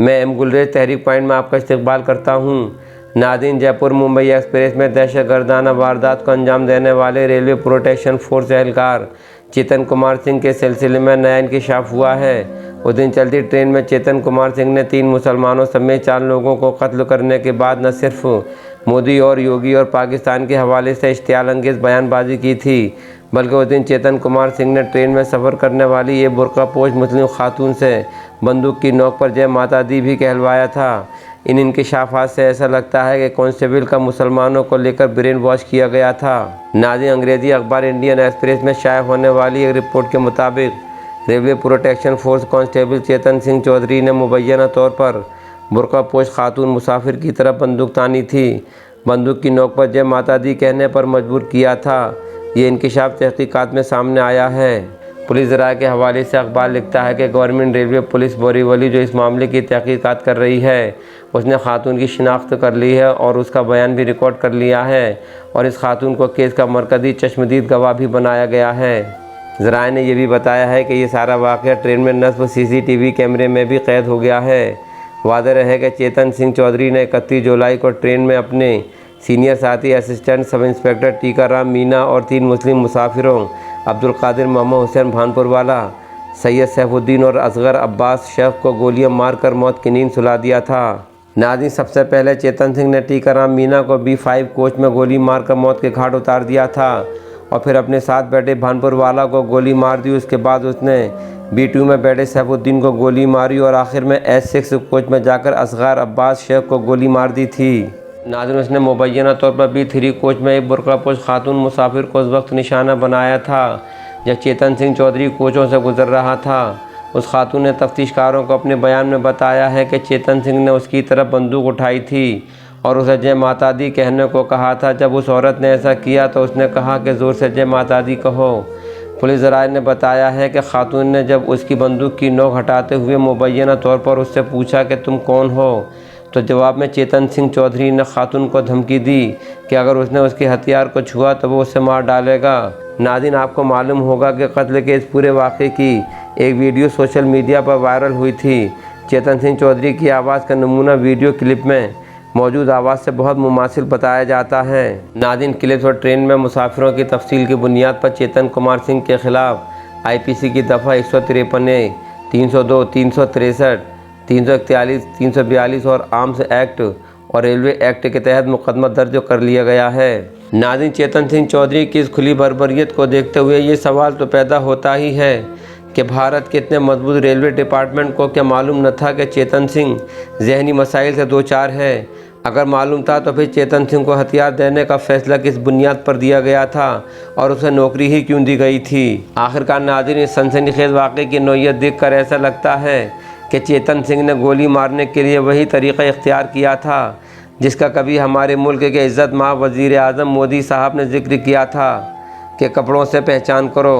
मैं एम गुलरेज तहरीक पॉइंट में आपका इस्तकबाल करता हूँ। नाज़रीन, जयपुर मुंबई एक्सप्रेस में दहशतगर्दाना वारदात को अंजाम देने वाले रेलवे प्रोटेक्शन फोर्स एहलकार चेतन कुमार सिंह के सिलसिले में नया इंकशाफ हुआ है। उस दिन चलती ट्रेन में चेतन कुमार सिंह ने 3 मुसलमानों समेत 4 लोगों को कत्ल करने के बाद न सिर्फ मोदी और योगी और पाकिस्तान के हवाले से इश्तियाल अंगेज़ बयानबाजी की थी, बल्कि उस दिन चेतन कुमार सिंह ने ट्रेन में सफ़र करने वाली ये बुर्कापोश मुस्लिम खातून से बंदूक की नोक पर जय माता दी भी कहलवाया था। इन इंकशाफात से ऐसा लगता है कि कांस्टेबल का मुसलमानों को लेकर ब्रेन वॉश किया गया था। नाज़रीन, अंग्रेज़ी अखबार इंडियन एक्सप्रेस में शाया होने वाली एक रिपोर्ट के मुताबिक railway protection force constable Chetan Singh Chaudhary ने मुबैना तौर पर बुर्कापोश खातून मुसाफिर की तरफ बंदूक तानी थी। बंदूक की नोक पर जय माता दी कहने पर मजबूर किया था। ये इंकशाफ तहकीकात में सामने आया है। पुलिस राय के हवाले से अखबार लिखता है कि गवर्नमेंट रेलवे पुलिस बोरीवली जो इस मामले की तहकीकात कर रही है, उसने खातून की शिनाख्त कर ली है और उसका बयान भी रिकॉर्ड कर लिया है और इस खातून को केस का मरकज़ी चश्मदीद गवाह भी बनाया गया है। ज़राए ने यह भी बताया है कि ये सारा वाक़या ट्रेन में नस्ब CCTV कैमरे में भी कैद हो गया है। वाज़ेह रहे कि चेतन सिंह चौधरी ने 31 जुलाई को ट्रेन में अपने सीनियर साथी assistant sub inspector Tikaram Meena और 3 मुस्लिम मुसाफिरों अब्दुल कादिर मोहम्मद हुसैन भानपुर वाला, सैयद सैफुद्दीन और असगर अब्बास शेख को गोलियां मारकर मौत की नींद सुला दिया था। नाज़रीन, सबसे पहले चेतन सिंह ने टीकाराम मीना को B5 कोच में गोली मारकर मौत के घाट उतार दिया था और फिर अपने साथ बैठे भानपुर वाला को गोली मार दी। उसके बाद उसने B2 में बैठे सैफुद्दीन को गोली मारी और आखिर में S6 कोच में जाकर असगर अब्बास शेख को गोली मार दी थी। नाज़रीन, उसने मुबैना तौर पर B3 कोच में एक बुर्कापोश खातून मुसाफिर को उस वक्त निशाना बनाया था जब चेतन सिंह चौधरी कोचों से गुजर रहा था। उस खातून ने तफ्तीशकारों को अपने बयान में बताया है कि चेतन सिंह ने उसकी तरफ बंदूक उठाई थी और उसे जय माता दी कहने को कहा था। जब उस औरत ने ऐसा किया तो उसने कहा कि ज़ोर से जय माता दी कहो। पुलिस ज़राए ने बताया है कि खातून ने जब उसकी बंदूक की नोक हटाते हुए मुबैना तौर पर उससे पूछा कि तुम कौन हो, तो जवाब में चेतन सिंह चौधरी ने खातून को धमकी दी कि अगर उसने उसके हथियार को छुआ तो वो उसे मार डालेगा। नाज़रीन, आपको मालूम होगा कि कत्ल के इस पूरे वाक़े की एक वीडियो सोशल मीडिया पर वायरल हुई थी। चेतन सिंह चौधरी की आवाज़ का नमूना वीडियो क्लिप में मौजूद आवाज़ से बहुत मुमासिल बताया जाता है। नाज़रीन, क्लिप्स और ट्रेन में मुसाफिरों की तफसील की बुनियाद पर चेतन कुमार सिंह के ख़िलाफ़ IPC की दफ़ा 153A, 302, 363, 341, 342 और आर्म्स एक्ट और रेलवे एक्ट के तहत मुकदमा दर्ज कर लिया गया है। नाज़रीन, चेतन सिंह चौधरी की इस खुली बर्बरियत को देखते हुए ये सवाल तो पैदा होता ही है कि भारत के इतने मजबूत रेलवे डिपार्टमेंट को क्या मालूम न था कि चेतन सिंह जहनी मसाइल से दो चार है। अगर मालूम था तो फिर चेतन सिंह को हथियार देने का फैसला किस बुनियाद पर दिया गया था और उसे नौकरी ही क्यों दी गई थी। आखिरकार नाज़रीन, इस सनसनीखेज़ वाक़े की नौइयत देखकर ऐसा लगता है कि चेतन सिंह ने गोली मारने के लिए वही तरीक़ा इख्तियार किया था जिसका कभी हमारे मुल्क के इज़्ज़त माब वज़ीर आज़म मोदी साहब ने ज़िक्र किया था कि कपड़ों से पहचान करो।